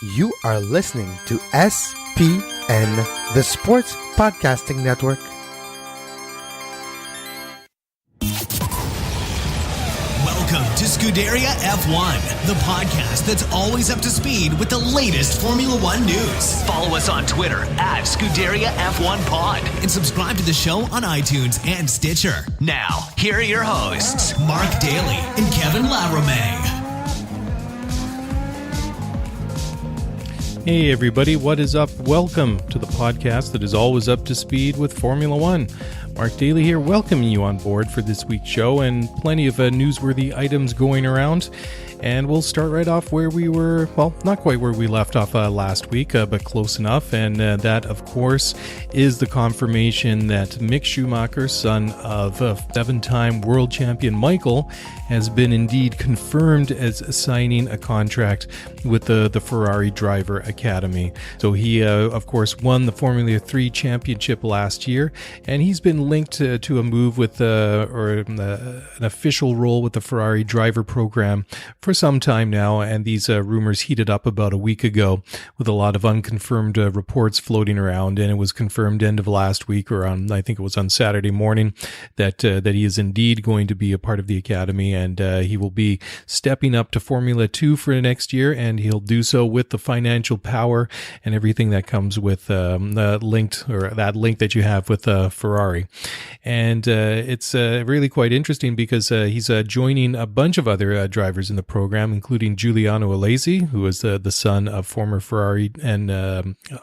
You are listening to SPN, the Sports Podcasting Network. Welcome to Scuderia F1, the podcast that's always up to speed with the latest Formula One news. Follow us on Twitter at Scuderia F1 Pod and subscribe to the show on iTunes and Stitcher. Now, here are your hosts, Mark Dailey and Kevin Laramée. Hey everybody, what is up? Welcome to the podcast that is always up to speed with Formula One. Mark Dailey here, welcoming you on board for this week's show, and plenty of newsworthy items going around. And we'll start right off where we were, well, not quite where we left off last week, but close enough. And that, of course, is the confirmation that Mick Schumacher, son of seven-time world champion Michael, has been indeed confirmed as signing a contract with the Ferrari Driver Academy. So he, of course, won the Formula 3 championship last year, and he's been linked to a move with an official role with the Ferrari driver program for some time now, and these rumors heated up about a week ago with a lot of unconfirmed reports floating around, and it was confirmed end of last week, or I think it was on Saturday morning, that he is indeed going to be a part of the academy, and he will be stepping up to Formula 2 for next year, and he'll do so with the financial power and everything that comes with that link that you have with Ferrari. And it's really quite interesting because he's joining a bunch of other drivers in the program, including Giuliano Alesi, who is the son of former Ferrari and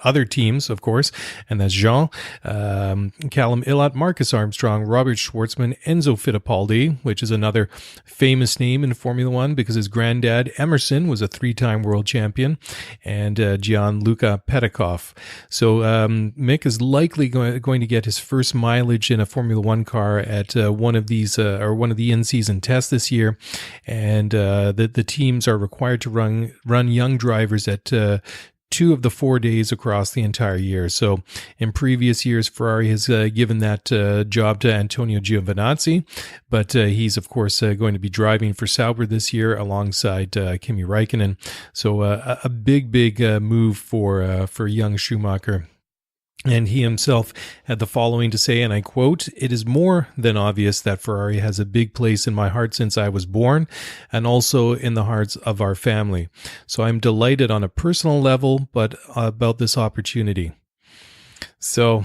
other teams, of course, and that's Jean, Callum Ilott, Marcus Armstrong, Robert Schwartzman, Enzo Fittipaldi, which is another famous name in Formula One because his granddad, Emerson, was a three-time world champion, and Gianluca Petikoff. So Mick is likely going to get his first mileage in a Formula One car at one of these or one of the in-season tests this year, and the teams are required to run young drivers at 2 of the 4 days across the entire year. So in previous years, Ferrari has given that job to Antonio Giovinazzi, but he's of course going to be driving for Sauber this year alongside Kimi Räikkönen. So a big move for young Schumacher. And he himself had the following to say, and I quote, "It is more than obvious that Ferrari has a big place in my heart since I was born, and also in the hearts of our family. So I'm delighted on a personal level, but about this opportunity." So,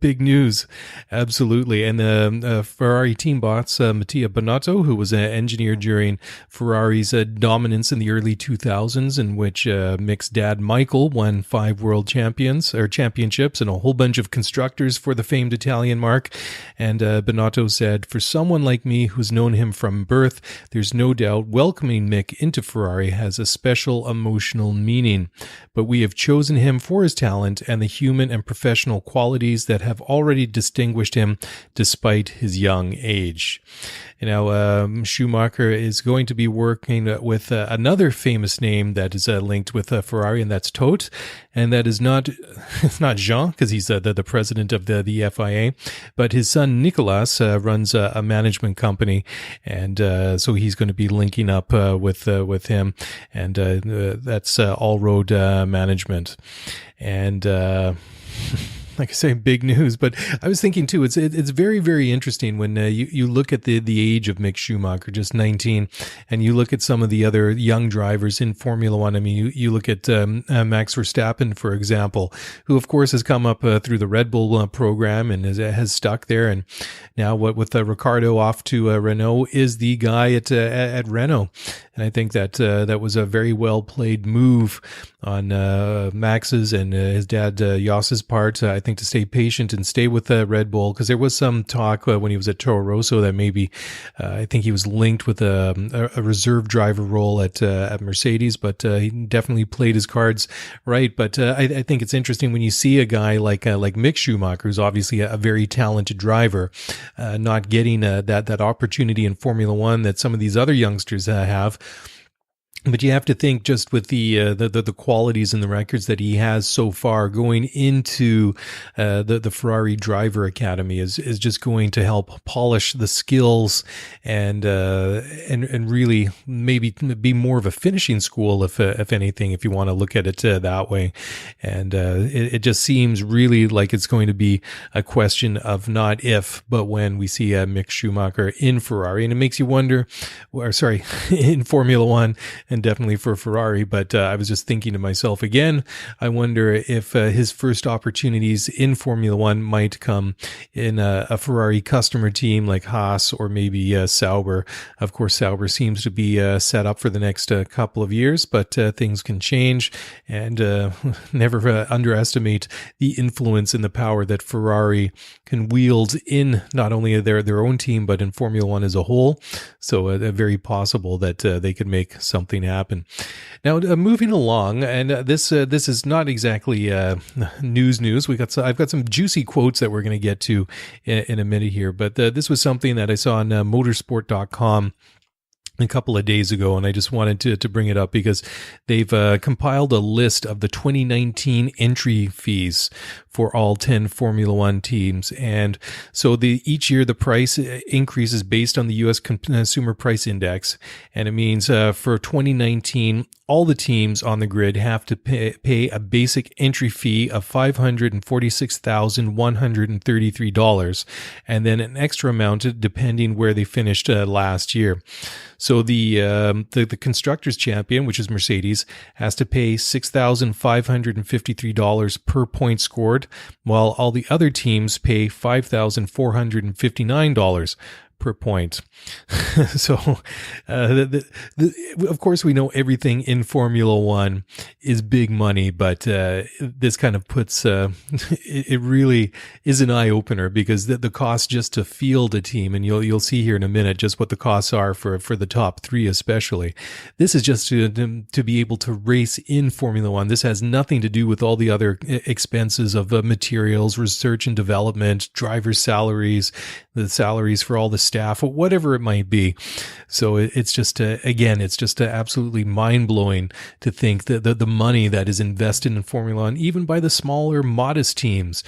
big news, absolutely. And the Ferrari team boss, Mattia Binotto, who was an engineer during Ferrari's dominance in the early 2000s, in which Mick's dad, Michael, won 5 world championships and a whole bunch of constructors for the famed Italian marque. And Binotto said, "For someone like me who's known him from birth, there's no doubt welcoming Mick into Ferrari has a special emotional meaning. But we have chosen him for his talent and the human and professional qualities that have already distinguished him despite his young age." Now, Schumacher is going to be working with another famous name that is linked with Ferrari, and that's Todt. And that is it's not Jean, because he's the president of the FIA, but his son Nicolas runs a management company, and so he's going to be linking up with him, and that's All Road Management. And like I say, big news. But I was thinking too, it's very, very interesting when you look at the age of Mick Schumacher, just 19, and you look at some of the other young drivers in Formula One. I mean, you look at Max Verstappen, for example, who of course has come up through the Red Bull program and has stuck there. And now with Ricciardo off to Renault, is the guy at Renault. And I think that was a very well played move on Max's and his dad Jos's part. I think to stay patient and stay with Red Bull, because there was some talk when he was at Toro Rosso that maybe I think he was linked with a reserve driver role at Mercedes, but he definitely played his cards right. But I think it's interesting when you see a guy like Mick Schumacher, who's obviously a very talented driver, not getting that opportunity in Formula One that some of these other youngsters have. But you have to think just with the qualities and the records that he has so far, going into the Ferrari Driver Academy is just going to help polish the skills and really maybe be more of a finishing school if anything, if you want to look at it that way. And it just seems really like it's going to be a question of not if, but when we see Mick Schumacher in Ferrari, and it makes you wonder, in Formula One. And definitely for Ferrari, but I was just thinking to myself again, I wonder if his first opportunities in Formula One might come in a Ferrari customer team like Haas or maybe Sauber. Of course, Sauber seems to be set up for the next couple of years, but things can change, and never underestimate the influence and the power that Ferrari can wield in not only their own team, but in Formula One as a whole. So very possible that they could make something happen. Now, moving along, and this is not exactly news. I've got some juicy quotes that we're going to get to in a minute here, but this was something that I saw on motorsport.com a couple of days ago, and I just wanted to bring it up because they've compiled a list of the 2019 entry fees for all 10 Formula One teams. And so each year the price increases based on the U.S. Consumer Price Index. And it means for 2019, all the teams on the grid have to pay a basic entry fee of $546,133, and then an extra amount depending where they finished last year. So the constructors champion, which is Mercedes, has to pay $6,553 per point scored, while all the other teams pay $5,459 per point. So, of course, we know everything in Formula One is big money, but this kind of puts it really is an eye opener, because the cost just to field a team, and you'll see here in a minute just what the costs are for the top three, especially. This is just to be able to race in Formula One. This has nothing to do with all the other expenses of materials, research and development, driver salaries, the salaries for all the staff, whatever it might be. So it's just, it's just absolutely mind-blowing to think that the money that is invested in Formula One, even by the smaller, modest teams,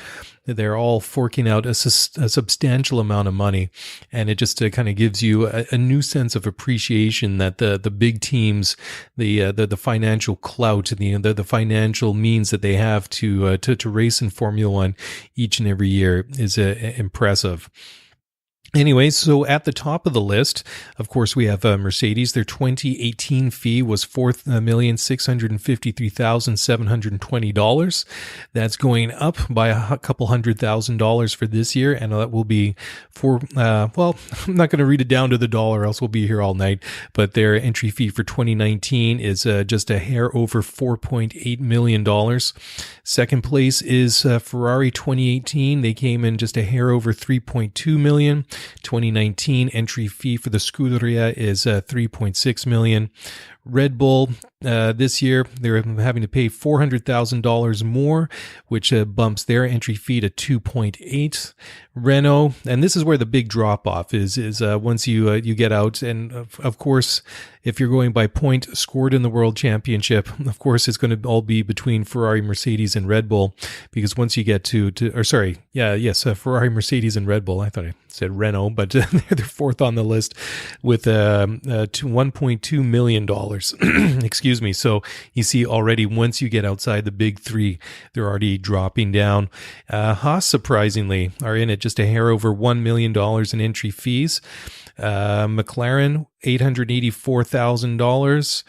they're all forking out a substantial amount of money. And it just kind of gives you a new sense of appreciation that the big teams, the financial clout, the financial means that they have to race in Formula One each and every year is impressive. Anyway, so at the top of the list, of course, we have Mercedes. Their 2018 fee was $4,653,720. That's going up by a couple $100,000 for this year, and that will be I'm not going to read it down to the dollar, else we'll be here all night. But their entry fee for 2019 is just a hair over $4.8 million. Second place is Ferrari 2018. They came in just a hair over $3.2 million. 2019 entry fee for the Scuderia is $3.6 million. Red Bull, this year, they're having to pay $400,000 more, which bumps their entry fee to $2.8. Renault, and this is where the big drop-off is once you get out. And of course, if you're going by point scored in the World Championship, of course, it's going to all be between Ferrari, Mercedes, and Red Bull, because once you get Ferrari, Mercedes, and Red Bull. I thought I said Renault, but they're fourth on the list with $1.2 million. Excuse me. So you see already, once you get outside the big three, they're already dropping down. Haas, surprisingly, are in at just a hair over $1 million in entry fees. McLaren, $884,000.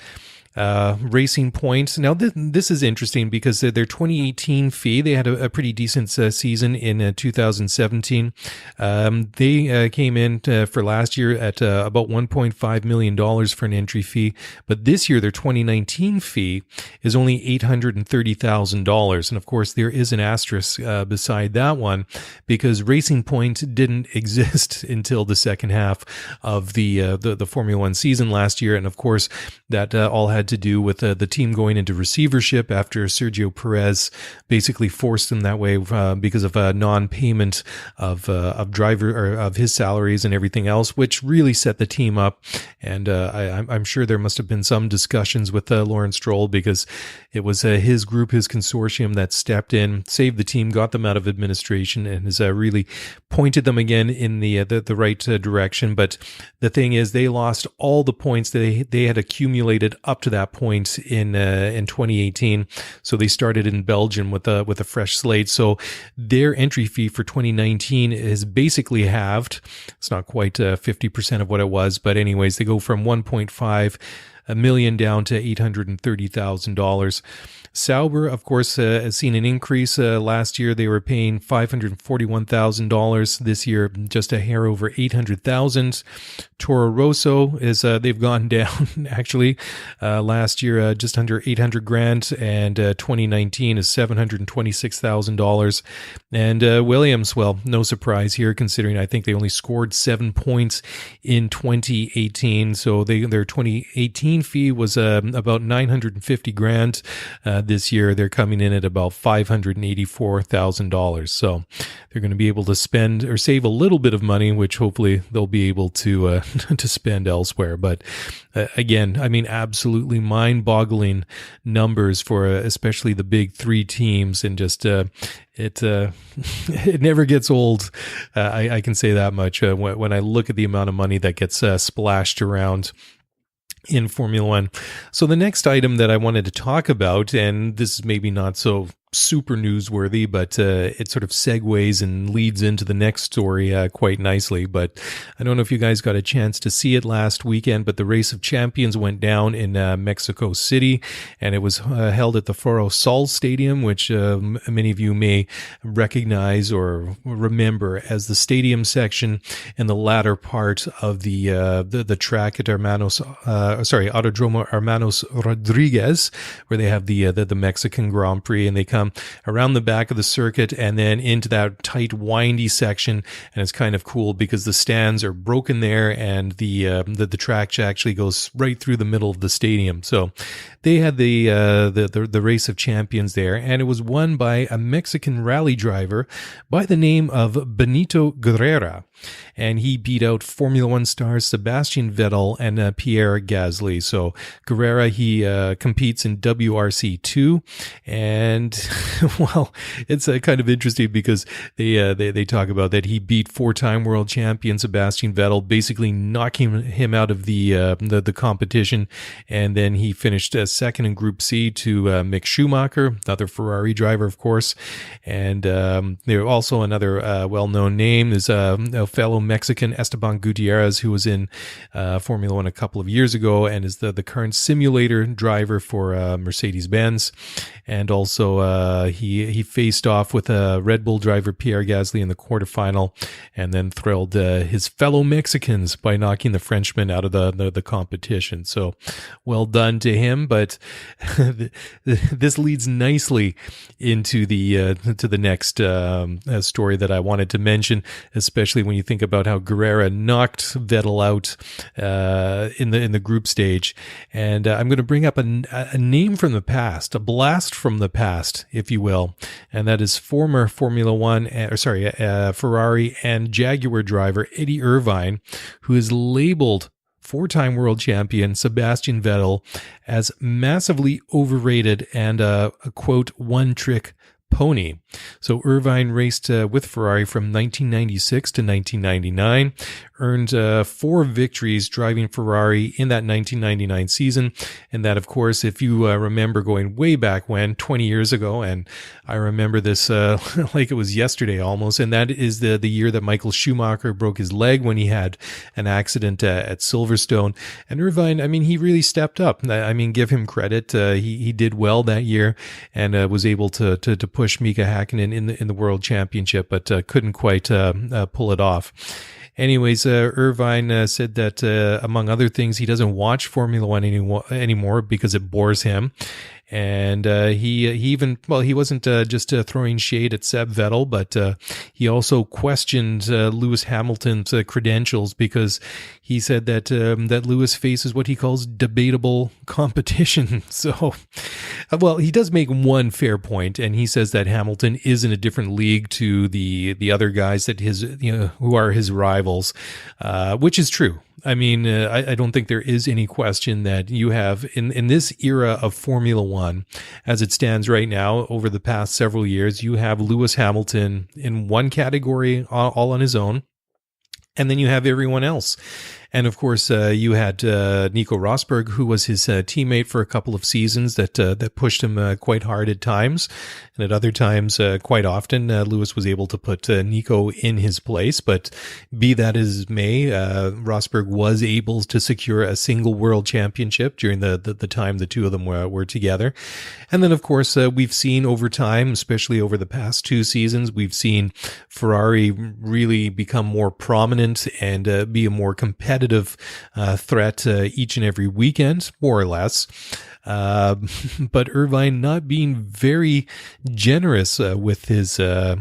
Racing Point. Now, this is interesting because their 2018 fee, they had a pretty decent season in 2017. They came in for last year at about $1.5 million for an entry fee. But this year, their 2019 fee is only $830,000. And of course, there is an asterisk beside that one, because Racing Point didn't exist until the second half of the Formula One season last year. And of course, that all had had to do with the team going into receivership after Sergio Perez basically forced them that way because of non-payment of driver or of his salaries and everything else, which really set the team up. And I'm sure there must have been some discussions with Lawrence Stroll, because it was his group, his consortium that stepped in, saved the team, got them out of administration, and has really pointed them again in the right direction. But the thing is, they lost all the points that they had accumulated up to that point in 2018. So they started in Belgium with a fresh slate. So their entry fee for 2019 is basically halved. It's not quite 50% of what it was, but anyways, they go from 1.5 million down to $830,000. Sauber, of course, has seen an increase. Last year, they were paying $541,000. This year, just a hair over $800,000. Toro Rosso is they've gone down actually. Last year, just under $800,000, and 2019 is $726,000. And Williams, well, no surprise here, considering I think they only scored 7 points in 2018. So their 2018 fee was about $950,000. This year, they're coming in at about $584,000. So they're going to be able to spend or save a little bit of money, which hopefully they'll be able to to spend elsewhere. But again, I mean, absolutely mind-boggling numbers for especially the big three teams, and just it never gets old. I can say that much when I look at the amount of money that gets splashed around in Formula One. So the next item that I wanted to talk about, and this is maybe not so super newsworthy, but it sort of segues and leads into the next story quite nicely. But I don't know if you guys got a chance to see it last weekend, but the Race of Champions went down in Mexico City, and it was held at the Foro Sol Stadium, which many of you may recognize or remember as the stadium section in the latter part of the track at Autodromo Hermanos Rodriguez, where they have the Mexican Grand Prix, and they come around the back of the circuit and then into that tight, windy section. And it's kind of cool because the stands are broken there, and the track actually goes right through the middle of the stadium. So they had the Race of Champions there, and it was won by a Mexican rally driver by the name of Benito Guerrera. And he beat out Formula One stars Sebastian Vettel and Pierre Gasly. So Guerrera, he competes in WRC2, and well, it's kind of interesting because they talk about that he beat four-time world champion Sebastian Vettel, basically knocking him out of the competition, and then he finished second in Group C to Mick Schumacher, another Ferrari driver, of course, and there also another well-known name is a fellow Mexican Esteban Gutierrez, who was in Formula One a couple of years ago and is the current simulator driver for Mercedes-Benz. And also he faced off with Red Bull driver Pierre Gasly in the quarterfinal, and then thrilled his fellow Mexicans by knocking the Frenchman out of the competition. So well done to him. But this leads nicely into the next story that I wanted to mention, especially when you think about how Guerrera knocked Vettel out in the group stage. And I'm going to bring up a name from the past, a blast from the past, if you will, and that is former Ferrari and Jaguar driver Eddie Irvine, who is labeled four-time world champion Sebastian Vettel as massively overrated and a quote, one-trick pony. So Irvine raced with Ferrari from 1996 to 1999, earned 4 victories driving Ferrari in that 1999 season. And that, of course, if you remember going way back when, 20 years ago, and I remember this like it was yesterday almost, and that is the year that Michael Schumacher broke his leg when he had an accident at Silverstone. And Irvine, I mean, he really stepped up. I mean, give him credit. He did well that year and was able to push Mika Hakkinen in the World Championship, but couldn't quite pull it off. Anyways, Irvine said that, among other things, he doesn't watch Formula One anymore because it bores him. And he wasn't just throwing shade at Seb Vettel, but he also questioned Lewis Hamilton's credentials, because he said that Lewis faces what he calls debatable competition. So, well, he does make one fair point, and he says that Hamilton is in a different league to the other guys that who are his rivals, which is true. I mean, I don't think there is any question that you have in this era of Formula One, as it stands right now, over the past several years, you have Lewis Hamilton in one category all on his own, and then you have everyone else. And of course, you had Nico Rosberg, who was his teammate for a couple of seasons, that pushed him quite hard at times, and at other times, quite often, Lewis was able to put Nico in his place. But be that as it may, Rosberg was able to secure a single world championship during the time the two of them were together. And then, of course, we've seen over time, especially over the past 2 seasons, we've seen Ferrari really become more prominent and be a more competitive threat each and every weekend, more or less. But Irvine not being very generous with his praise.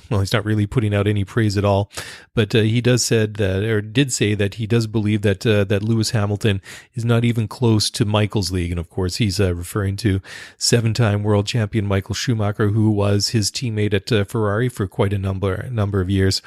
Well, he's not really putting out any praise at all, but he did say that he does believe that Lewis Hamilton is not even close to Michael's league, and of course he's referring to 7-time world champion Michael Schumacher, who was his teammate at Ferrari for quite a number of years.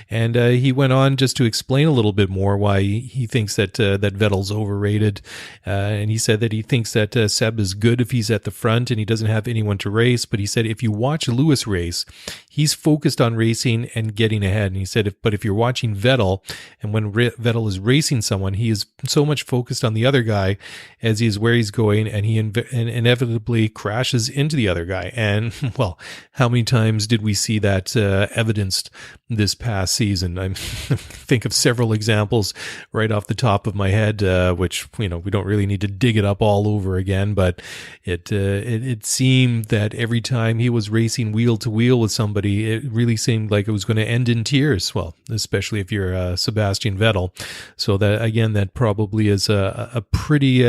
And he went on just to explain a little bit more why he thinks that Vettel's overrated. And he said that he thinks that Seb is good if he's at the front and he doesn't have anyone to race. But he said if you watch Lewis race, he's focused on racing and getting ahead. And he said, if you're watching Vettel, and when Vettel is racing someone, he is so much focused on the other guy as he is where he's going, and he inevitably crashes into the other guy. And, well, how many times did we see that evidenced this past season? I think of several examples right off the top of my head, which, we don't really need to dig it up all over again, but it seemed that every time he was racing wheel to wheel with somebody, it really seemed like it was going to end in tears. Well, especially if you're Sebastian Vettel. So that probably is a pretty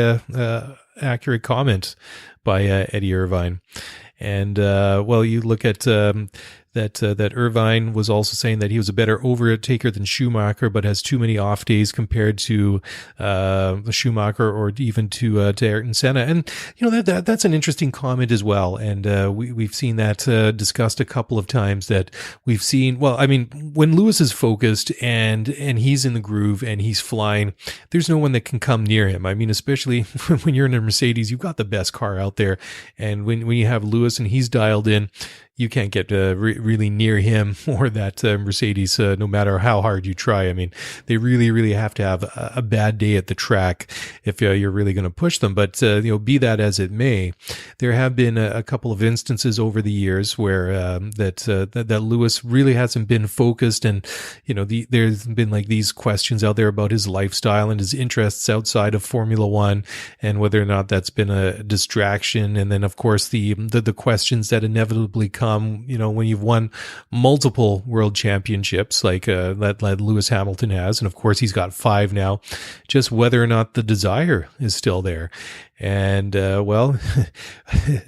accurate comment by Eddie Irvine. And you look at that Irvine was also saying that he was a better overtaker than Schumacher, but has too many off days compared to Schumacher or even to Ayrton Senna. And that's an interesting comment as well. And we've seen that discussed a couple of times. That we've seen. Well, I mean, when Lewis is focused and he's in the groove and he's flying, there's no one that can come near him. I mean, especially when you're in a Mercedes, you've got the best car out there, and when you have Lewis and he's dialed in, you can't get really near him or that Mercedes, no matter how hard you try. I mean, they really, really have to have a bad day at the track if you're really going to push them. But, be that as it may, there have been a couple of instances over the years where that Lewis really hasn't been focused. And, there's been like these questions out there about his lifestyle and his interests outside of Formula One, and whether or not that's been a distraction. And then, of course, the questions that inevitably come, when you've won multiple world championships like that Lewis Hamilton has, and of course he's got 5 now, just whether or not the desire is still there. And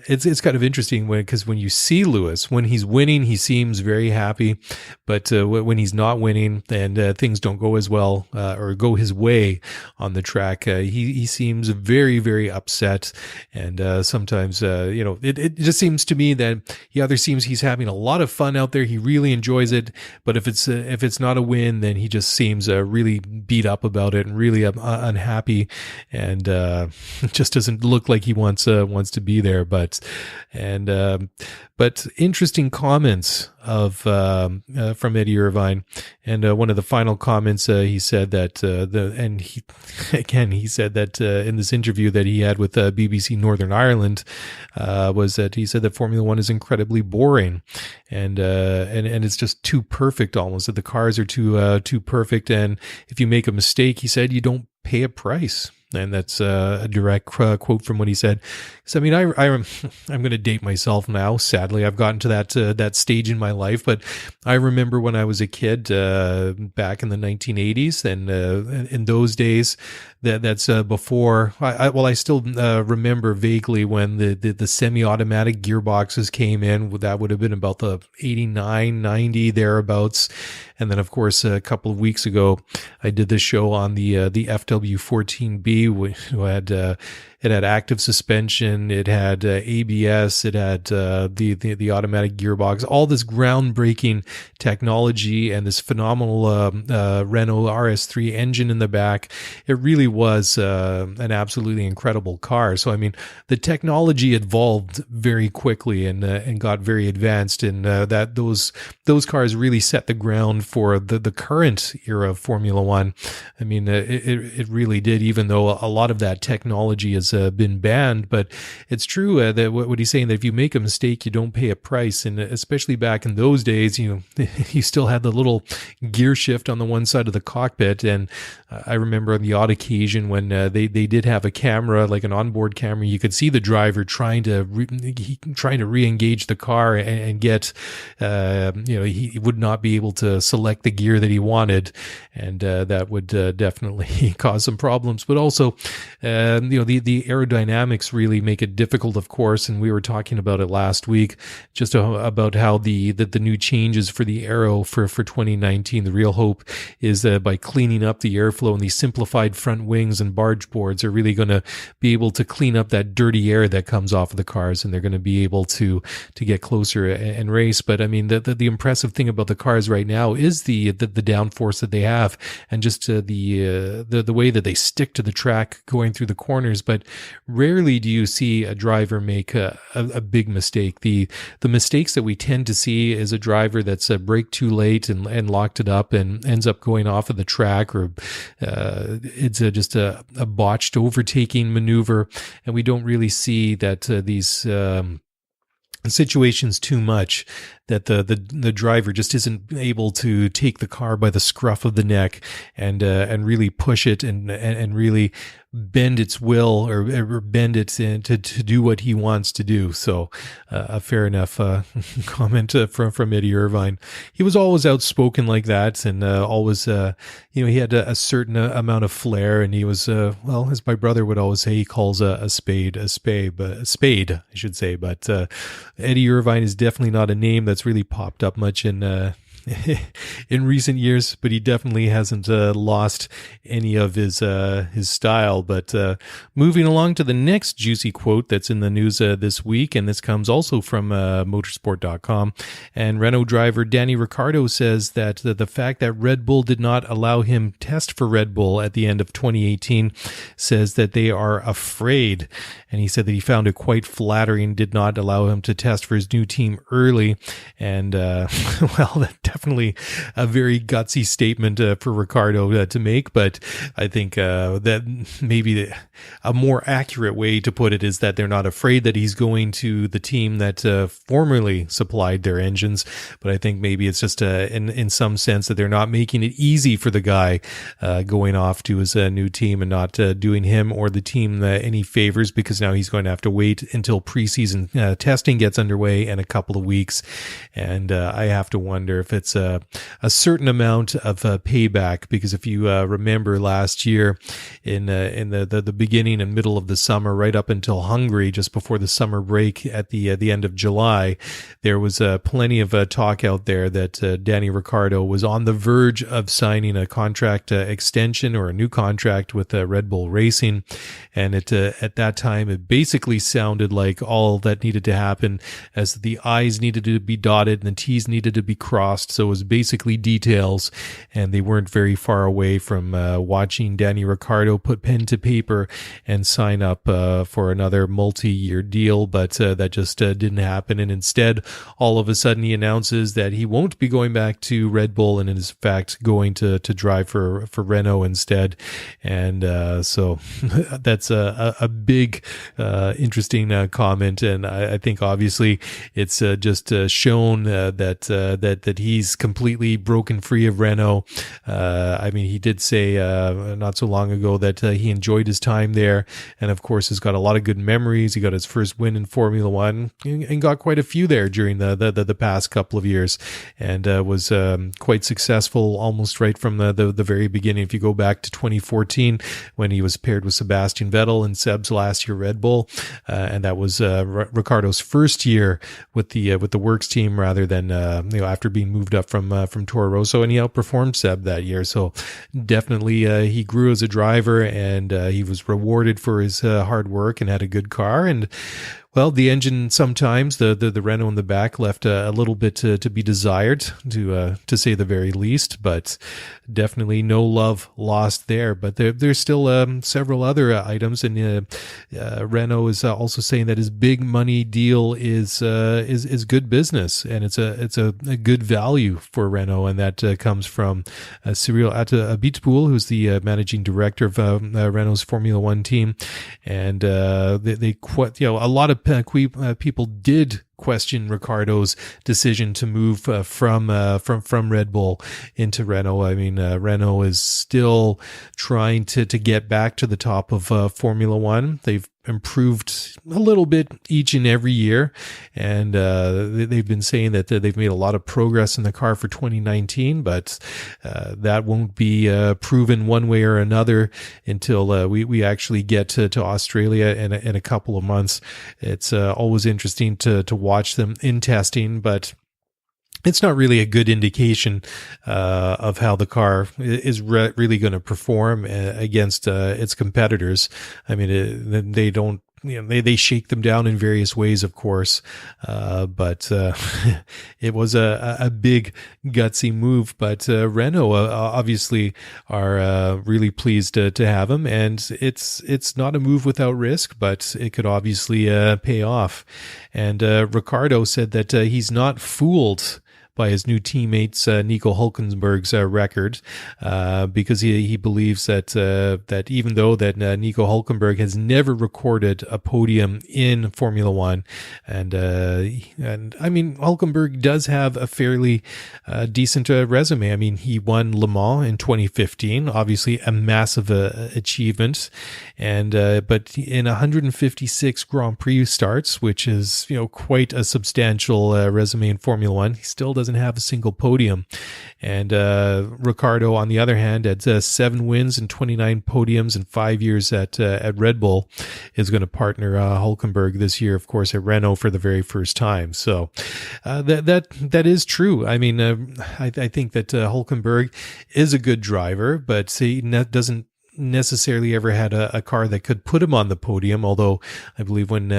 it's kind of interesting because when you see Lewis, when he's winning, he seems very happy, but when he's not winning and things don't go as well or go his way on the track, he seems very, very upset. And sometimes it just seems to me that he either seems he's having a lot of fun out there, he really enjoys it, but if it's not a win, then he just seems really beat up about it and really unhappy, and just doesn't look like he wants to be there. But interesting comments from Eddie Irvine. And one of the final comments, he said that he said that in this interview that he had with BBC Northern Ireland, was that he said that Formula One is incredibly boring, and it's just too perfect almost, that the cars are too perfect, and if you make a mistake, he said, you don't pay a price. And that's a direct quote from what he said. So, I mean, I'm going to date myself now. Sadly, I've gotten to that stage in my life, but I remember when I was a kid back in the 1980s, and in those days, that's before. I still remember vaguely when the semi-automatic gearboxes came in. That would have been about the 89, 90 thereabouts. And then, of course, a couple of weeks ago, I did this show on the FW14B, which it had active suspension, it had ABS, it had the automatic gearbox, all this groundbreaking technology and this phenomenal Renault RS3 engine in the back. It really was an absolutely incredible car. So, I mean, the technology evolved very quickly and got very advanced, and that those cars really set the ground for the current era of Formula One. I mean, it really did, even though a lot of that technology has been banned. But it's true that what he's saying, that if you make a mistake, you don't pay a price. And especially back in those days, you still had the little gear shift on the one side of the cockpit. And I remember on the odd occasion when they did have a camera, like an onboard camera, you could see the driver trying to re-engage the car and get, he would not be able to select the gear that he wanted, and that would definitely cause some problems. But also, the aerodynamics really make it difficult, of course, and we were talking about it last week, just about how the new changes for the aero for 2019, the real hope is by cleaning up the airflow, and these simplified front wings and barge boards are really going to be able to clean up that dirty air that comes off of the cars, and they're going to be able to get closer and race. But I mean, the impressive thing about the cars right now is the downforce that they have, and just the way that they stick to the track going through the corners. But rarely do you see a driver make a big mistake. The mistakes that we tend to see is a driver that's braked too late and locked it up and ends up going off of the track, or it's just a botched overtaking maneuver. And we don't really see that these situations too much, that the driver just isn't able to take the car by the scruff of the neck and really push it and really bend its will or bend it to do what he wants to do. So a fair enough comment from Eddie Irvine. He was always outspoken like that, and always he had a certain amount of flair, and he was as my brother would always say, he calls a spade a spade, I should say. But Eddie Irvine is definitely not a name that's really popped up much in recent years, but he definitely hasn't lost any of his style. But moving along to the next juicy quote that's in the news this week, and this comes also from motorsport.com, and Renault driver Danny Ricciardo says that the fact that Red Bull did not allow him test for Red Bull at the end of 2018 says that they are afraid, and he said that he found it quite flattering, did not allow him to test for his new team early. And that definitely a very gutsy statement for Ricciardo to make, but I think that maybe a more accurate way to put it is that they're not afraid that he's going to the team that formerly supplied their engines, but I think maybe it's just in some sense that they're not making it easy for the guy going off to his new team, and not doing him or the team any favors, because now he's going to have to wait until preseason testing gets underway in a couple of weeks. And I have to wonder if it's a certain amount of payback, because if you remember last year in the beginning and middle of the summer, right up until Hungary, just before the summer break at the end of July, there was plenty of talk out there that Danny Ricciardo was on the verge of signing a contract extension or a new contract with Red Bull Racing. And at that time, it basically sounded like all that needed to happen, as the I's needed to be dotted and the T's needed to be crossed. So it was basically details, and they weren't very far away from watching Danny Ricciardo put pen to paper and sign up for another multi-year deal. But that just didn't happen. And instead, all of a sudden, he announces that he won't be going back to Red Bull, and is in fact going to drive for Renault instead. And so that's a big, interesting comment. And I think obviously it's just shown that he's completely broken free of Renault. He did say not so long ago that he enjoyed his time there, and of course has got a lot of good memories. He got his first win in Formula One and got quite a few there during the past couple of years, and was quite successful almost right from the very beginning. If you go back to 2014 when he was paired with Sebastian Vettel in Seb's last year Red Bull, and that was Ricciardo's first year with the works team rather than after being moved up from Toro Rosso, and he outperformed Seb that year. So definitely he grew as a driver, and he was rewarded for his hard work and had a good car. And well, the engine sometimes, the Renault in the back left a little bit to be desired, to say the very least, but definitely no love lost there. But there's still several other items, and Renault is also saying that his big money deal is good business, and it's a good value for Renault, and that comes from Cyril Abiteboul, who's the managing director of Renault's Formula One team, and they a lot of people did question Ricciardo's decision to move from Red Bull into Renault. I mean, Renault is still trying to get back to the top of Formula One. They've improved a little bit each and every year, and they've been saying that they've made a lot of progress in the car for 2019, but that won't be proven one way or another until we actually get to Australia in a couple of months. It's always interesting to watch them in testing, but it's not really a good indication of how the car is really going to perform against its competitors. I mean, they don't. They shake them down in various ways, of course, but it was a big gutsy move. But Renault obviously are really pleased to have him, and it's not a move without risk, but it could obviously pay off. And Ricciardo said that he's not fooled by his new teammates Nico Hülkenberg's record, because he believes that even though that Nico Hülkenberg has never recorded a podium in Formula One, and I mean Hülkenberg does have a fairly decent resume. I mean, he won Le Mans in 2015, obviously a massive achievement, and but in 156 Grand Prix starts, which is quite a substantial resume in Formula One, he still doesn't have a single podium. And Ricciardo, on the other hand, had 7 wins and 29 podiums in 5 years at Red Bull, is going to partner Hülkenberg this year, of course, at Renault for the very first time. So that is true. I mean, I think that Hülkenberg is a good driver, but he doesn't necessarily ever had a car that could put him on the podium, although I believe when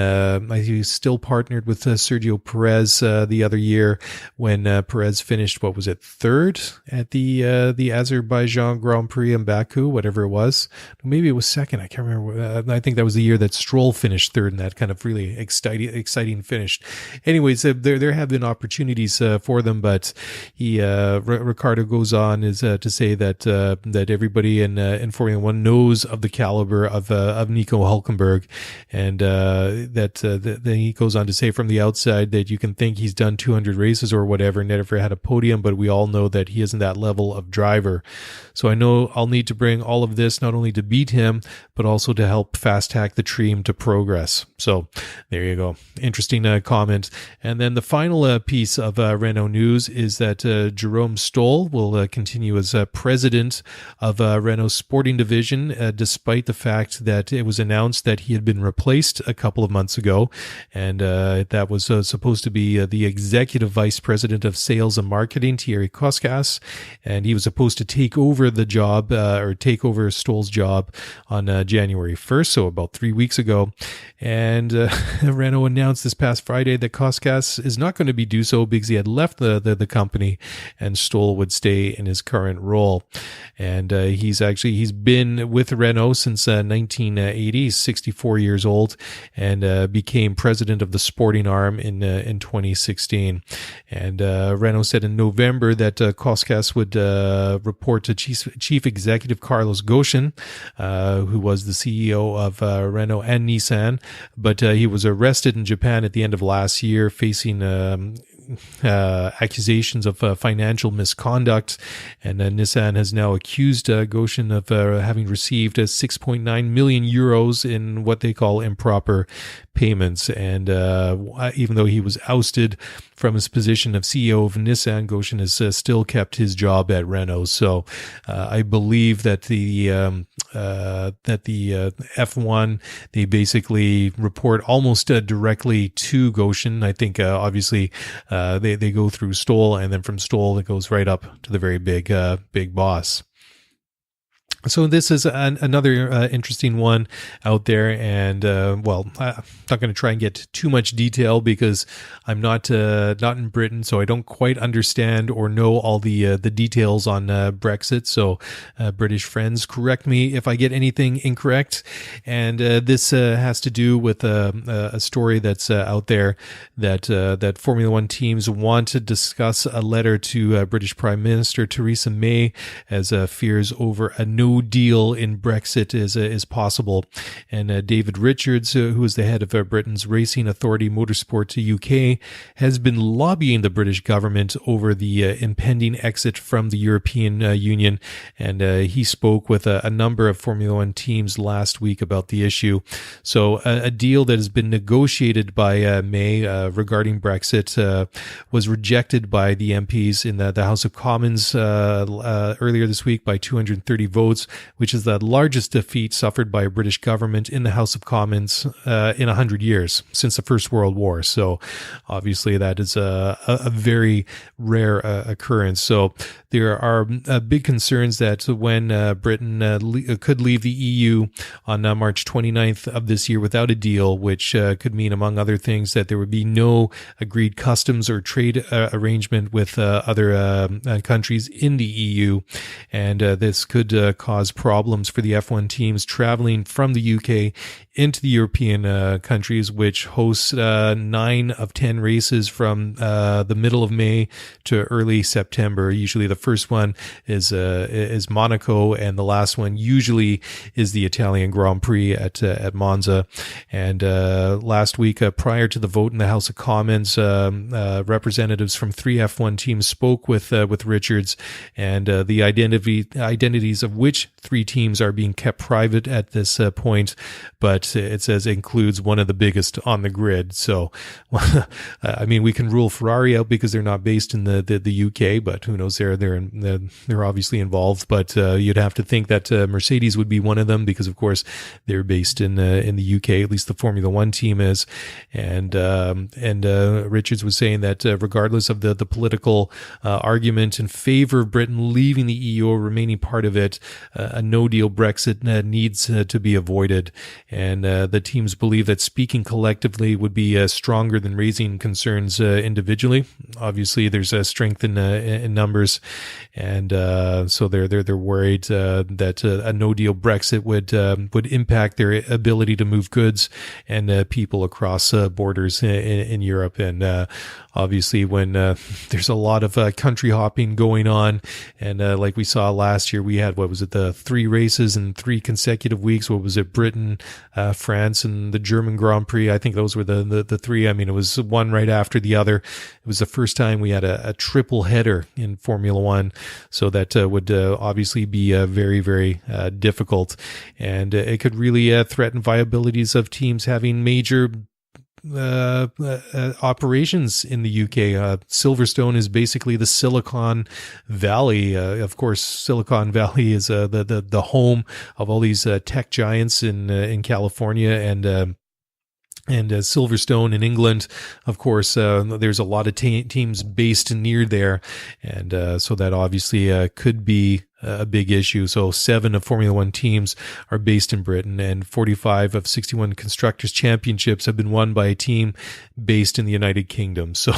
he still partnered with Sergio Perez the other year when Perez finished, what was it, 3rd at the Azerbaijan Grand Prix in Baku, whatever it was. Maybe it was 2nd, I can't remember. I think that was the year that Stroll finished 3rd in that kind of really exciting finish. Anyways, there have been opportunities for them, but Ricciardo goes on to say that everybody in Formula One knows of the caliber of Nico Hülkenberg, and that he goes on to say from the outside that you can think he's done 200 races or whatever, never had a podium, but we all know that he isn't that level of driver. So I know I'll need to bring all of this not only to beat him, but also to help fast-track the team to progress. So there you go. Interesting comment. And then the final piece of Renault news is that Jerome Stoll will continue as president of Renault's sporting division, despite the fact that it was announced that he had been replaced a couple of months ago, and that was supposed to be the executive vice president of sales and marketing, Thierry Koskas, and he was supposed to take over the job, or take over Stoll's job on January 1st, so about 3 weeks ago. And Renault announced this past Friday that Koskas is not going to do so because he had left the company, and Stoll would stay in his current role. And he's been with Renault since 1980. He's 64 years old, and became president of the sporting arm in 2016. And Renault said in November that Koskas would report to Chief Executive Carlos Ghosn, who was the CEO of Renault and Nissan, but he was arrested in Japan at the end of last year, facing accusations of financial misconduct, and Nissan has now accused Goshen of having received 6.9 million euros in what they call improper payments. And even though he was ousted from his position of CEO of Nissan, Goshen has still kept his job at Renault. So I believe that the F1, they basically report almost directly to Goshen. I think obviously they go through Stoll, and then from Stoll it goes right up to the very big boss. So this is another interesting one out there, and I'm not going to try and get too much detail because I'm not in Britain, so I don't quite understand or know all the details on Brexit. So British friends, correct me if I get anything incorrect. And this has to do with a story that's out there that Formula One teams want to discuss a letter to British Prime Minister Theresa May as fears over a no deal in Brexit is possible. And David Richards, who is the head of Britain's racing authority Motorsport UK, has been lobbying the British government over the impending exit from the European Union. And he spoke with a number of Formula One teams last week about the issue. So a deal that has been negotiated by May regarding Brexit was rejected by the MPs in the House of Commons earlier this week by 230 votes, which is the largest defeat suffered by a British government in the House of Commons in 100 years since the First World War. So obviously that is a very rare occurrence. So there are big concerns that when Britain could leave the EU on March 29th of this year without a deal, which could mean, among other things, that there would be no agreed customs or trade arrangement with other countries in the EU. And this could cause problems for the F1 teams traveling from the UK into the European countries, which hosts 9 of 10 races from the middle of May to early September. Usually the first one is Monaco, and the last one usually is the Italian Grand Prix at Monza. And last week, prior to the vote in the House of Commons, representatives from 3 F1 teams spoke with Richards, and the identities of which 3 teams are being kept private at this point, but it says includes one of the biggest on the grid. So, I mean, we can rule Ferrari out because they're not based in the UK, but who knows? They're obviously involved. But you'd have to think that Mercedes would be one of them because, of course, they're based in the UK. At least the Formula One team is. And Richards was saying that regardless of the political argument in favor of Britain leaving the EU or remaining part of it, a no-deal Brexit needs to be avoided. And the teams believe that speaking collectively would be stronger than raising concerns individually. Obviously, there's a strength in numbers, and so they're worried that a no-deal Brexit would impact their ability to move goods and people across borders in Europe. And obviously, when there's a lot of country hopping going on, and like we saw last year, we had, the 3 races in 3 consecutive weeks. What was it? Britain, France, and the German Grand Prix. I think those were the 3. I mean, it was one right after the other. It was the first time we had a triple header in Formula One. So that would obviously be very, very difficult. And it could really threaten viabilities of teams having major operations in the UK. Silverstone is basically the Silicon Valley. Of course, Silicon Valley is the home of all these tech giants in California, and Silverstone in England. Of course, there's a lot of teams based near there, and so that obviously could be a big issue. So 7 of Formula One teams are based in Britain, and 45 of 61 Constructors' Championships have been won by a team based in the United Kingdom. So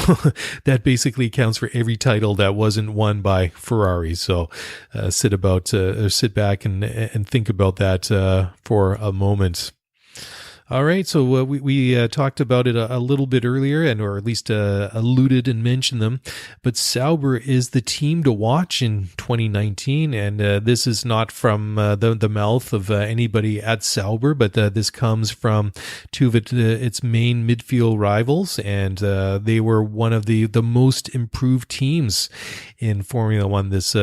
that basically counts for every title that wasn't won by Ferrari. So sit back and think about that for a moment. All right, so we talked about it a little bit earlier, or at least alluded and mentioned them. But Sauber is the team to watch in 2019, and this is not from the mouth of anybody at Sauber, but this comes from two of its main midfield rivals, and they were one of the most improved teams in Formula One this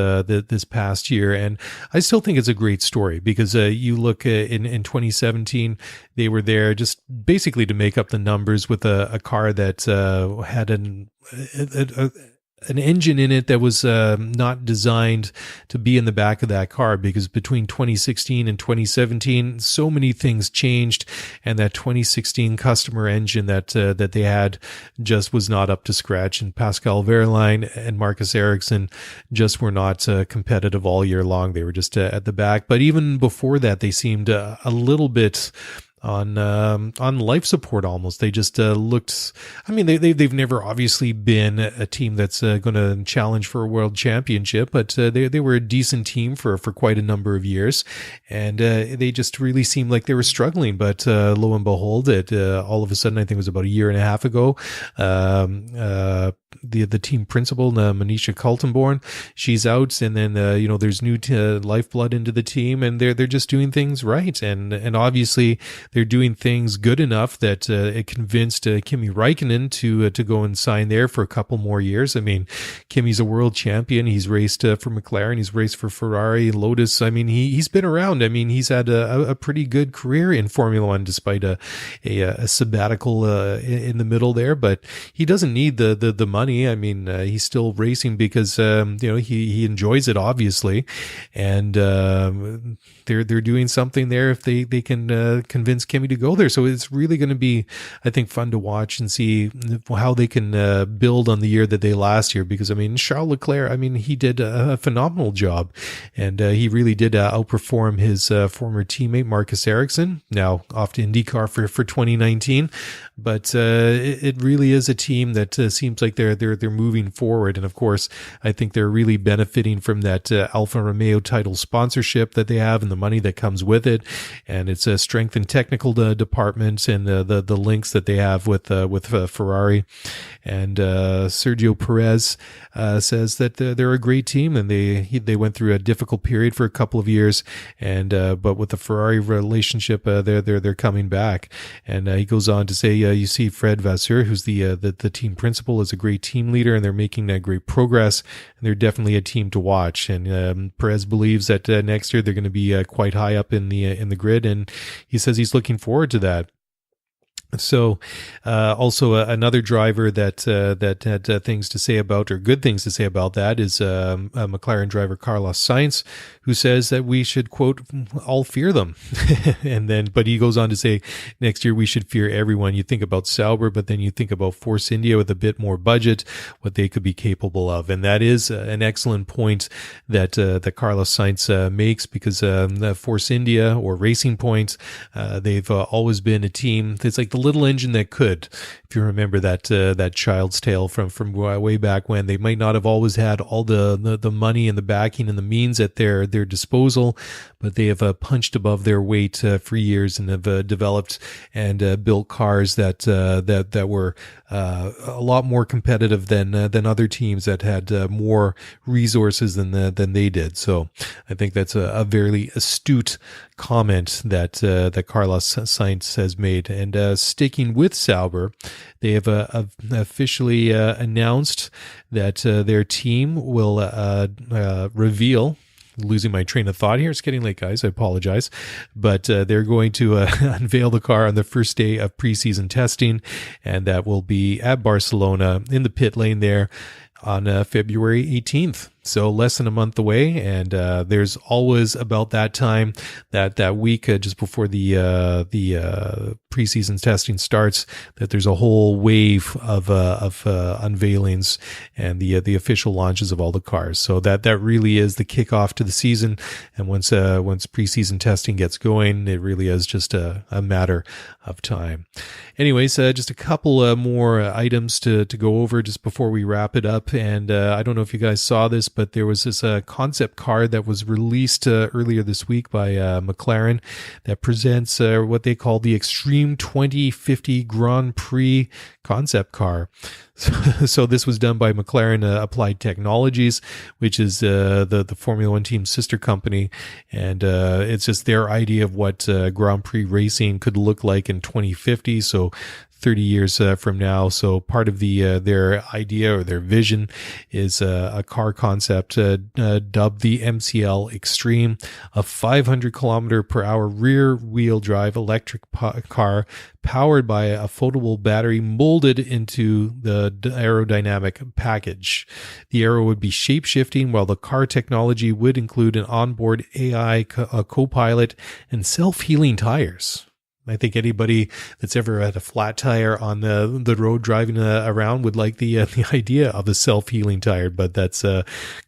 past year. And I still think it's a great story because you look in 2017, they were there just basically to make up the numbers with a car that had an engine in it that was not designed to be in the back of that car, because between 2016 and 2017, so many things changed, and that 2016 customer engine that they had just was not up to scratch, and Pascal Wehrlein and Marcus Ericsson just were not competitive all year long. They were just at the back. But even before that, they seemed a little bit on life support almost. They just looked, I mean, they've never obviously been a team that's going to challenge for a world championship, but they were a decent team for quite a number of years, and they just really seemed like they were struggling. But lo and behold, all of a sudden, I think it was about a year and a half ago, the team principal, Manisha Kaltenborn, she's out, and then there's new lifeblood into the team, and they're just doing things right, and obviously they're doing things good enough that it convinced Kimi Räikkönen to go and sign there for a couple more years. I mean, Kimi's a world champion. He's raced for McLaren. He's raced for Ferrari, Lotus. I mean, he's been around. I mean, he's had a pretty good career in Formula One, despite a sabbatical in the middle there. But he doesn't need the money. I mean, he's still racing because he enjoys it, obviously, and they're doing something there if they can convince Kimi to go there. So it's really going to be, I think, fun to watch and see how they can build on the year that they last year. Because I mean, Charles Leclerc, I mean, he did a phenomenal job, and he really did outperform his former teammate Marcus Ericsson. Now off to IndyCar for 2019, but it really is a team that seems like they're moving forward. And of course, I think they're really benefiting from that Alfa Romeo title sponsorship that they have and the money that comes with it, and it's a strength and technical departments and the links that they have with Ferrari. And Sergio Perez says that they're a great team, and they went through a difficult period for a couple of years, and but with the Ferrari relationship, they're coming back. And he goes on to say, you see Fred Vasseur, who's the team principal, is a great team leader, and they're making that great progress, and they're definitely a team to watch. And Perez believes that next year they're going to be quite high up in the grid, and he says he's looking forward to that. So, also another driver that had things to say about, or good things to say about that, is McLaren driver Carlos Sainz, who says that we should, quote, all fear them. But he goes on to say, next year we should fear everyone. You think about Sauber, but then you think about Force India with a bit more budget, what they could be capable of. And that is an excellent point that Carlos Sainz makes, because Force India, or Racing Point, they've always been a team that's like the little engine that could. If you remember that Child's Tale from way back when, they might not have always had all the money and the backing and the means at their disposal, but they have punched above their weight for years, and have developed and built cars that were a lot more competitive than other teams that had more resources than they did. So I think that's a very astute comment that Carlos Sainz has made. And sticking with Sauber, they have officially announced that their team will reveal. Losing my train of thought here. It's getting late, guys. I apologize. But they're going to unveil the car on the first day of preseason testing, and that will be at Barcelona in the pit lane there on February 18th. So less than a month away, and there's always about that time, that week just before the preseason testing starts, that there's a whole wave of unveilings and the official launches of all the cars. So that really is the kickoff to the season. And once preseason testing gets going, it really is just a matter of time. Anyways, just a couple more items to go over just before we wrap it up. And I don't know if you guys saw this, but there was this concept car that was released earlier this week by McLaren that presents what they call the Extreme 2050 Grand Prix concept car. So this was done by McLaren Applied Technologies, which is the Formula One team's sister company, and it's just their idea of what Grand Prix racing could look like in 2050. So 30 years from now. So part of their idea or their vision is a car concept dubbed the MCL Extreme, a 500 kilometer per hour rear wheel drive electric car powered by a foldable battery molded into the aerodynamic package. The aero would be shape-shifting, while the car technology would include an onboard AI co-pilot and self-healing tires. I think anybody that's ever had a flat tire on the road driving around would like the idea of a self-healing tire, but that's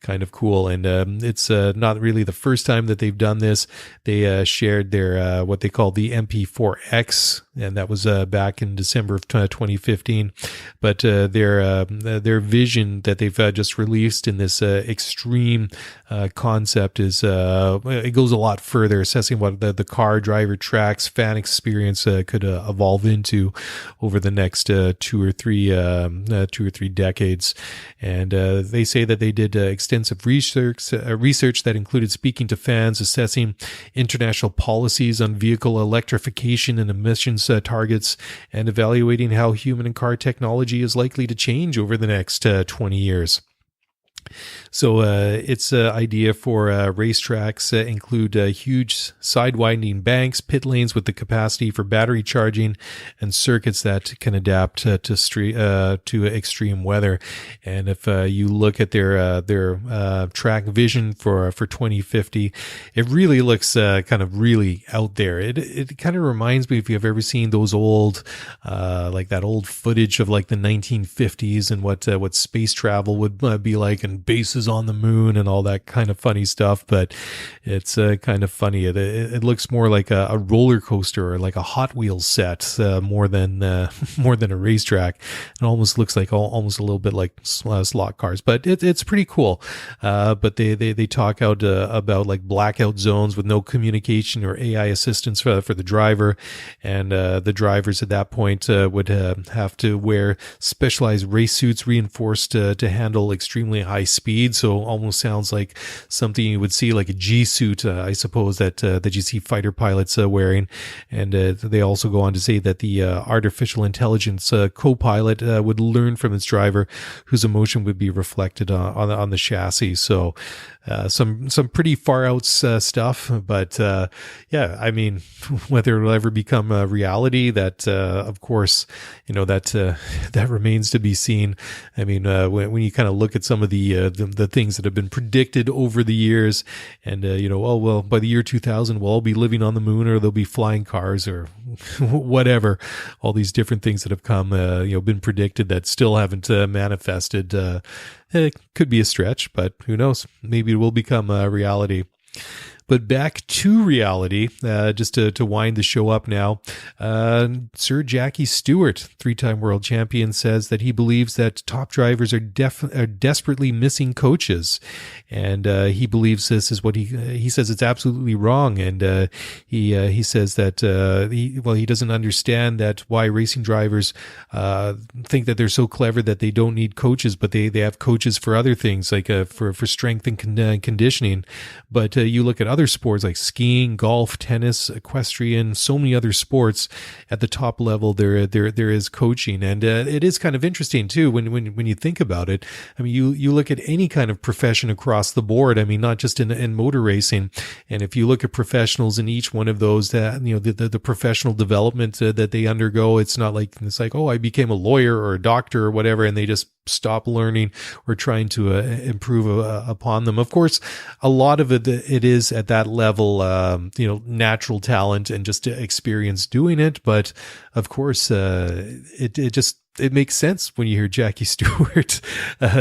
kind of cool. And it's not really the first time that they've done this. They shared their what they call the MP4X, and that was back in December of 2015. But their vision that they've just released in this extreme concept is it goes a lot further, assessing what the car, driver, tracks, fan experience could evolve into over the next 2 or 3 decades. And they say that they did extensive research that included speaking to fans, assessing international policies on vehicle electrification and emissions targets, and evaluating how human and car technology is likely to change over the next 20 years. So its idea for racetracks include huge side-winding banks, pit lanes with the capacity for battery charging, and circuits that can adapt to extreme weather. And if you look at their track vision for 2050, it really looks kind of really out there. It kind of reminds me, if you've ever seen those old like that old footage of like the 1950s and what space travel would be like, and bases on the moon and all that kind of funny stuff. But it's kind of funny. It looks more like a roller coaster or like a Hot Wheels set more than a racetrack. It almost looks like almost a little bit like slot cars, but it's pretty cool. But they talk out about like blackout zones with no communication or AI assistance for the driver, and the drivers at that point would have to wear specialized race suits reinforced to handle extremely high speed. So almost sounds like something you would see like a G suit, I suppose, that you see fighter pilots wearing. And they also go on to say that the artificial intelligence co-pilot would learn from its driver, whose emotion would be reflected on the chassis. So some pretty far out stuff, but yeah, I mean, whether it'll ever become a reality, that of course, that remains to be seen. I mean, when you kind of look at some of the things that have been predicted over the years, and oh well, by the year 2000 we'll all be living on the moon, or there'll be flying cars, or whatever. All these different things that have come, been predicted that still haven't manifested. It could be a stretch, but who knows? Maybe it will become a reality. But back to reality, just to wind the show up now, Sir Jackie Stewart, 3-time world champion, says that he believes that top drivers are desperately missing coaches. And he believes this is what he says it's absolutely wrong. And he says that he doesn't understand that why racing drivers think that they're so clever that they don't need coaches, but they have coaches for other things, like for strength and conditioning. But you look at other sports like skiing, golf, tennis, equestrian, so many other sports at the top level, there is coaching. And it is kind of interesting too when you think about it. I mean, you look at any kind of profession across the board. I mean, not just in motor racing. And if you look at professionals in each one of those, that the professional development that they undergo, it's not like oh, I became a lawyer or a doctor or whatever, and they just stop learning or trying to improve upon them. Of course, a lot of it is at that level, natural talent and just experience doing it. But of course, it just it makes sense when you hear Jackie Stewart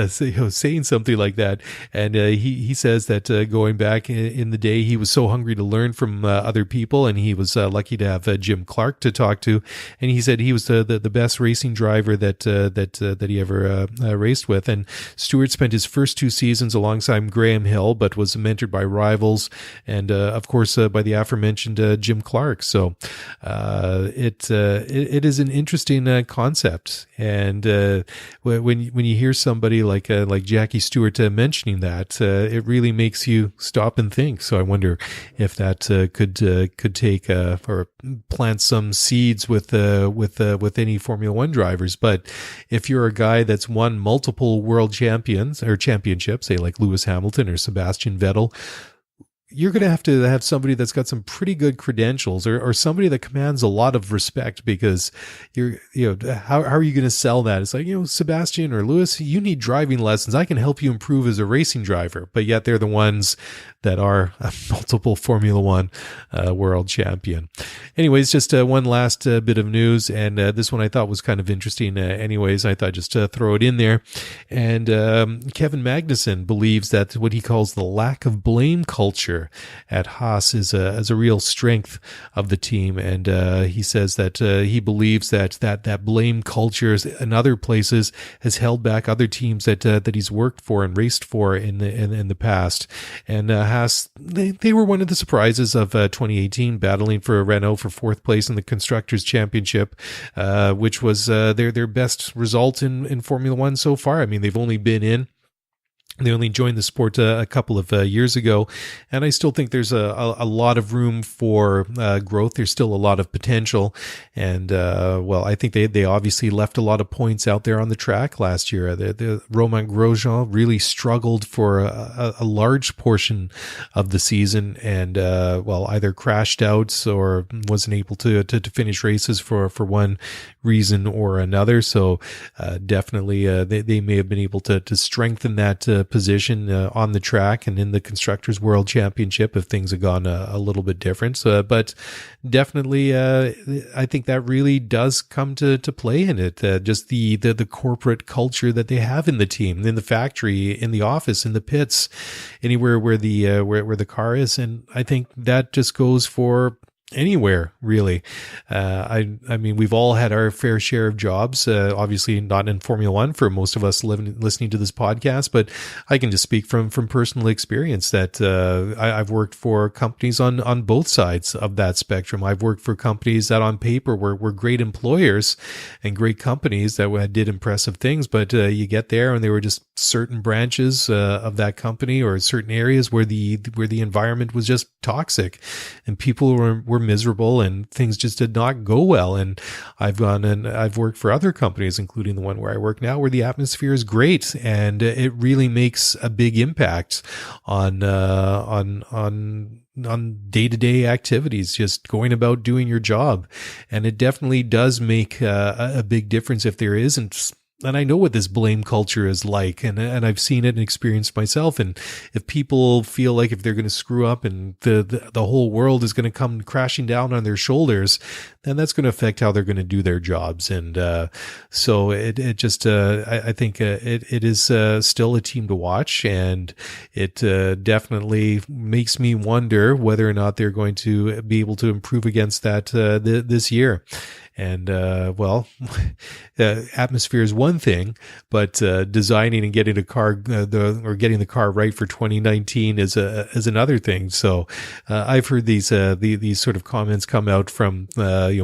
saying something like that. And he says that going back in the day, he was so hungry to learn from other people, and he was lucky to have Jim Clark to talk to. And he said he was the best racing driver that he ever raced with. And Stewart spent his first 2 seasons alongside Graham Hill, but was mentored by rivals and of course by the aforementioned Jim Clark. So it is an interesting concept. And when you hear somebody like Jackie Stewart mentioning that, it really makes you stop and think. So I wonder if that could take or plant some seeds with any Formula One drivers. But if you're a guy that's won multiple world championships, say like Lewis Hamilton or Sebastian Vettel, you're going to have somebody that's got some pretty good credentials, or somebody that commands a lot of respect, because how are you going to sell that? It's like, Sebastian or Lewis, you need driving lessons. I can help you improve as a racing driver, but yet they're the ones that are a multiple Formula One world champion. Anyways, just one last bit of news, and this one I thought was kind of interesting. Anyways, I thought just throw it in there. And Kevin Magnussen believes that what he calls the lack of blame culture at Haas is a real strength of the team, and he says that he believes that blame culture in other places has held back other teams that he's worked for and raced for in the past. And Haas, they were one of the surprises of 2018, battling for Renault for 4th place in the Constructors' Championship, which was their best result in Formula One so far. I mean, they've only been in. They only joined the sport a couple of years ago, and I still think there's a lot of room for growth. There's still a lot of potential, and I think they obviously left a lot of points out there on the track last year. The Romain Grosjean really struggled for a large portion of the season, and either crashed out or wasn't able to finish races for one reason or another. So definitely they may have been able to strengthen that position on the track and in the Constructors' World Championship if things had gone a little bit different. So, but definitely, I think that really does come to play in it. Just the corporate culture that they have in the team, in the factory, in the office, in the pits, anywhere where the car is. And I think that just goes for anywhere, really. I mean, we've all had our fair share of jobs, obviously not in Formula One for most of us listening to this podcast, but I can just speak from personal experience that I've worked for companies on both sides of that spectrum. I've worked for companies that on paper were great employers and great companies that did impressive things, but you get there and they were just certain branches of that company or certain areas where the environment was just toxic and people were miserable and things just did not go well. And I've gone and I've worked for other companies, including the one where I work now, where the atmosphere is great and it really makes a big impact on day-to-day activities, just going about doing your job. And it definitely does make a big difference if there isn't. And I know what this blame culture is like, and I've seen it and experienced myself. And if people feel like if they're going to screw up and the whole world is going to come crashing down on their shoulders, then that's going to affect how they're going to do their jobs. And so it just I think it is still a team to watch, and it definitely makes me wonder whether or not they're going to be able to improve against that this year. And atmosphere is one thing, but designing and getting a car getting the car right for 2019 is another thing. So I've heard these sort of comments come out from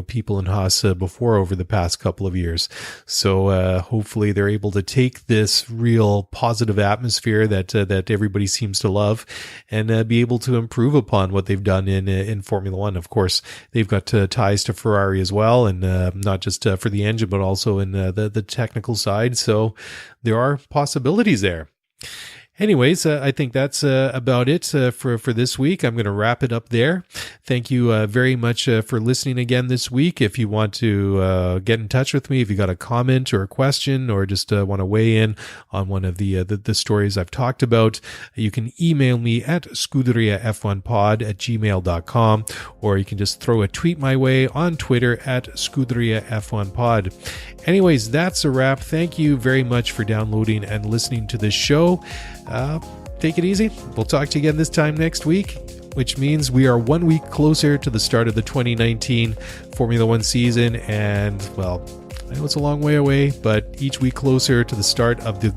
people in Haas before over the past couple of years. So hopefully they're able to take this real positive atmosphere that everybody seems to love and be able to improve upon what they've done in Formula One. Of course, they've got ties to Ferrari as well, and not just for the engine, but also in the technical side. So there are possibilities there. Anyways, I think that's about it for this week. I'm going to wrap it up there. Thank you very much for listening again this week. If you want to get in touch with me, if you got a comment or a question or just want to weigh in on one of the stories I've talked about, you can email me at scuderiaf1pod@gmail.com, or you can just throw a tweet my way on Twitter at scuderiaf1pod. Anyways, that's a wrap. Thank you very much for downloading and listening to this show. Take it easy. We'll talk to you again this time next week, which means we are 1 week closer to the start of the 2019 Formula One season. And, well, I know it's a long way away, but each week closer to the start of the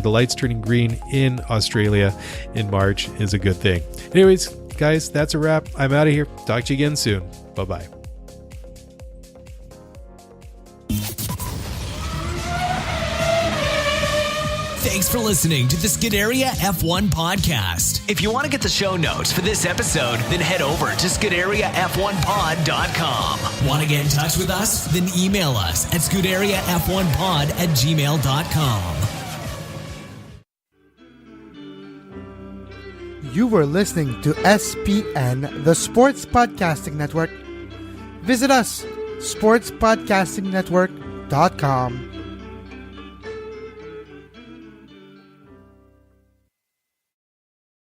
lights turning green in Australia in March is a good thing. Anyways, guys, that's a wrap. I'm out of here. Talk to you again soon. Bye-bye. Thanks for listening to the Scuderia F1 podcast. If you want to get the show notes for this episode, then head over to ScuderiaF1pod.com. Want to get in touch with us? Then email us at ScuderiaF1pod@gmail.com. You were listening to SPN, the Sports Podcasting Network. Visit us, sportspodcastingnetwork.com.